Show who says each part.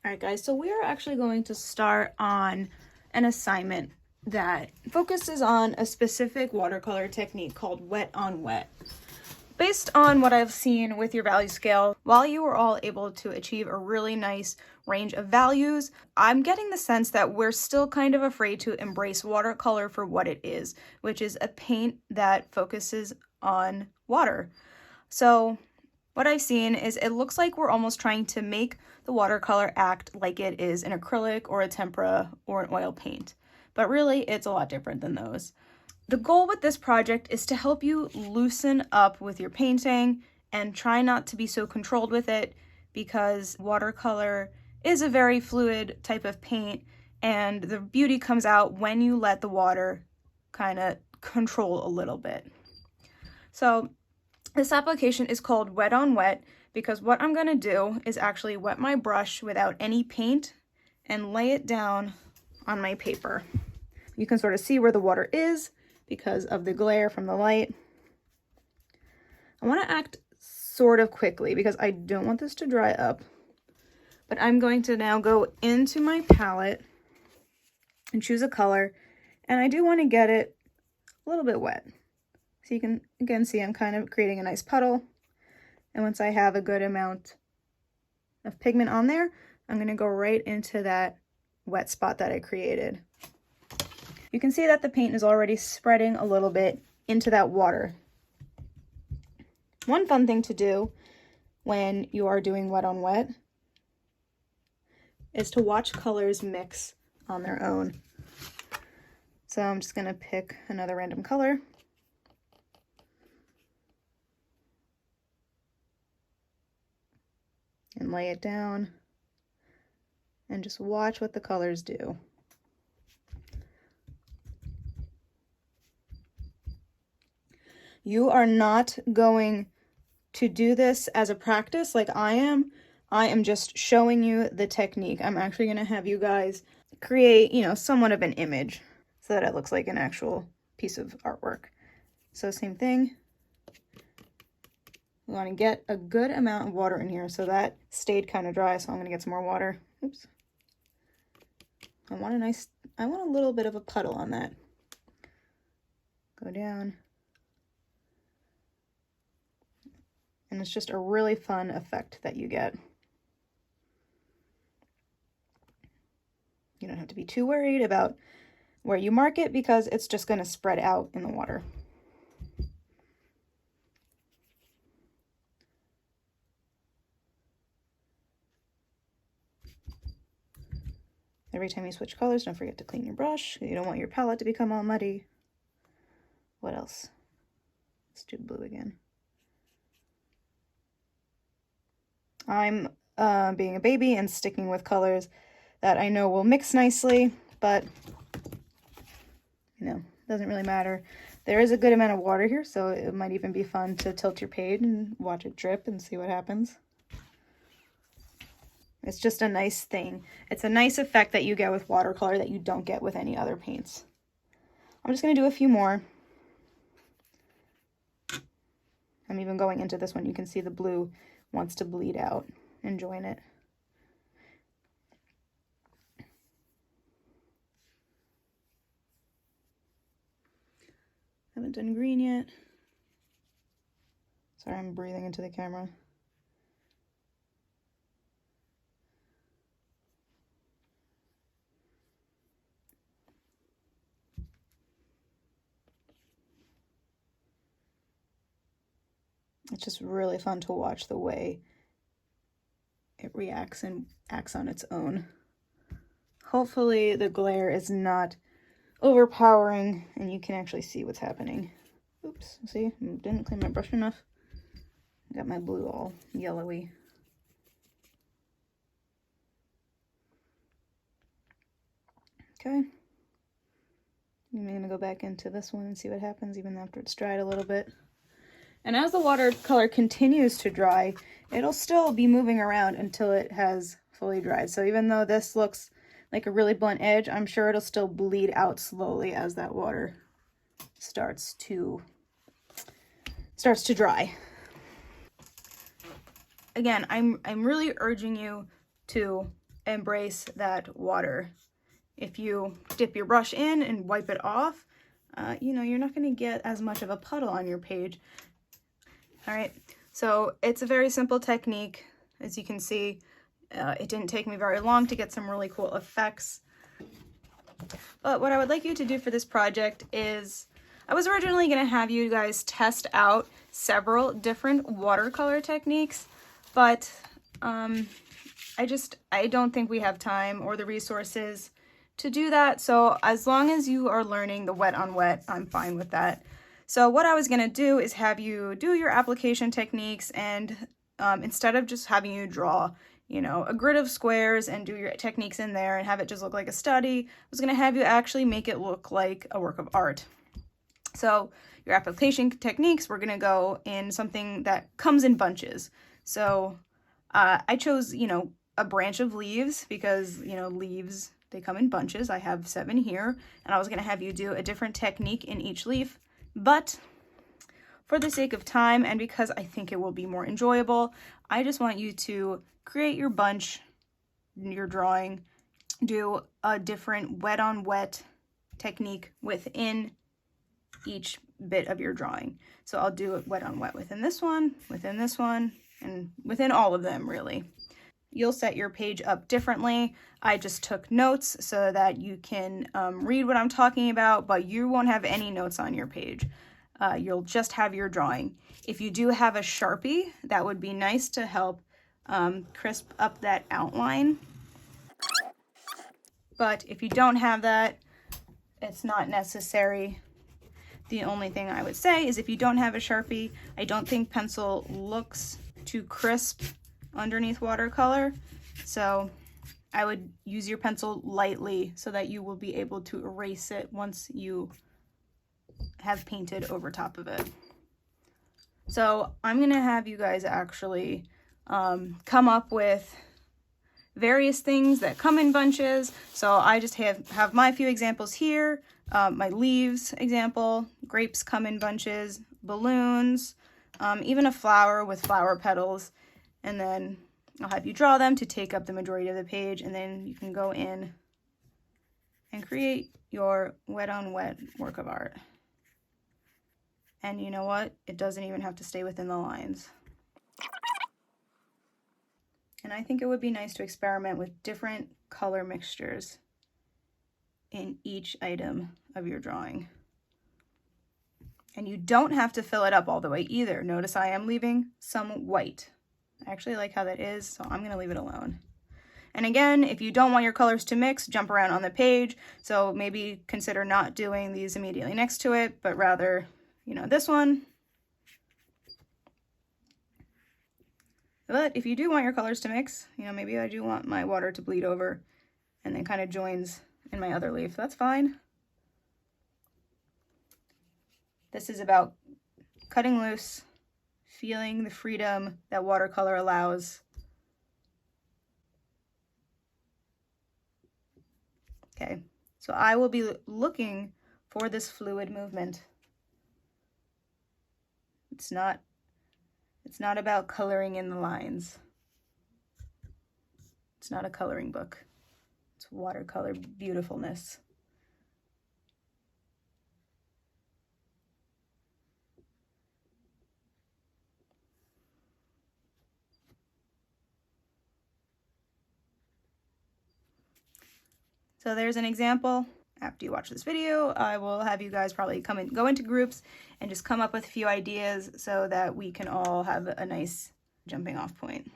Speaker 1: All right, guys, so we are actually going to start on an assignment that focuses on a specific watercolor technique called wet on wet. Based on what I've seen with your value scale, while you were all able to achieve a really nice range of values, I'm getting the sense that we're still kind of afraid to embrace watercolor for what it is, which is a paint that focuses on water. So what I've seen is it looks like we're almost trying to make the watercolor act like it is an acrylic or a tempera or an oil paint. But really, it's a lot different than those. The goal with this project is to help you loosen up with your painting and try not to be so controlled with it, because watercolor is a very fluid type of paint and the beauty comes out when you let the water kind of control a little bit. So this application is called Wet on Wet because what I'm going to do is actually wet my brush without any paint and lay it down on my paper. You can sort of see where the water is because of the glare from the light. I want to act sort of quickly because I don't want this to dry up, but I'm going to now go into my palette and choose a color, and I do want to get it a little bit wet. So you can again see I'm kind of creating a nice puddle, and once I have a good amount of pigment on there, I'm going to go right into that wet spot that I created. You can see that the paint is already spreading a little bit into that water. One fun thing to do when you are doing wet on wet is to watch colors mix on their own. So I'm just going to pick another random color. And lay it down and just watch what the colors do. You are not going to do this as a practice like I am. I am just showing you the technique. I'm actually going to have you guys create, somewhat of an image so that it looks like an actual piece of artwork. So same thing. We want to get a good amount of water in here. So that stayed kind of dry, so I'm going to get some more water. Oops. I want a little bit of a puddle on that. Go down. And it's just a really fun effect that you get. You don't have to be too worried about where you mark it because it's just going to spread out in the water. Every time you switch colors, don't forget to clean your brush. You don't want your palette to become all muddy. What else? Let's do blue again. I'm being a baby and sticking with colors that I know will mix nicely, but doesn't really matter. There is a good amount of water here, so it might even be fun to tilt your page and watch it drip and see what happens. It's just a nice thing. It's a nice effect that you get with watercolor that you don't get with any other paints. I'm just going to do a few more. I'm even going into this one. You can see the blue wants to bleed out and join it. Haven't done green yet. Sorry, I'm breathing into the camera. It's just really fun to watch the way it reacts and acts on its own. Hopefully the glare is not overpowering and you can actually see what's happening. Oops, see, didn't clean my brush enough. Got my blue all yellowy. Okay. I'm gonna go back into this one and see what happens even after it's dried a little bit. And as the watercolor continues to dry, it'll still be moving around until it has fully dried. So even though this looks like a really blunt edge, I'm sure it'll still bleed out slowly as that water starts to dry. Again, I'm really urging you to embrace that water. If you dip your brush in and wipe it off, you know, you're not going to get as much of a puddle on your page. All right, so it's a very simple technique. As you can see, it didn't take me very long to get some really cool effects. But what I would like you to do for this project is, I was originally going to have you guys test out several different watercolor techniques, but I don't think we have time or the resources to do that. So as long as you are learning the wet on wet, I'm fine with that. So what I was going to do is have you do your application techniques, and instead of just having you draw, you know, a grid of squares and do your techniques in there and have it just look like a study, I was going to have you actually make it look like a work of art. So your application techniques, we're going to go in something that comes in bunches. So I chose, you know, a branch of leaves because, you know, leaves, they come in bunches. I have 7 here, and I was going to have you do a different technique in each leaf. But for the sake of time, and because I think it will be more enjoyable, I just want you to create your bunch, your drawing, do a different wet on wet technique within each bit of your drawing. So I'll do it wet on wet within this one, and within all of them, really. You'll set your page up differently. I just took notes so that you can read what I'm talking about, but you won't have any notes on your page. You'll just have your drawing. If you do have a Sharpie, that would be nice to help crisp up that outline. But if you don't have that, it's not necessary. The only thing I would say is if you don't have a Sharpie, I don't think pencil looks too crisp underneath watercolor. So I would use your pencil lightly so that you will be able to erase it once you have painted over top of it. So I'm gonna have you guys actually come up with various things that come in bunches. So I just have my few examples here. My leaves example, grapes come in bunches, balloons, even a flower with flower petals, and then I'll have you draw them to take up the majority of the page, and then you can go in and create your wet on wet work of art. And you know what? It doesn't even have to stay within the lines. And I think it would be nice to experiment with different color mixtures in each item of your drawing. And you don't have to fill it up all the way either. Notice I am leaving some white. I actually like how that is, so I'm gonna leave it alone. And again, if you don't want your colors to mix, jump around on the page. So maybe consider not doing these immediately next to it, but rather, you know, this one. But if you do want your colors to mix, you know, maybe I do want my water to bleed over and then kind of joins in my other leaf. That's fine. This is about cutting loose, feeling the freedom that watercolor allows. Okay, so I will be looking for this fluid movement. It's not about coloring in the lines. It's not a coloring book. It's watercolor beautifulness. So there's an example. After you watch this video, I will have you guys probably go into groups and just come up with a few ideas so that we can all have a nice jumping off point.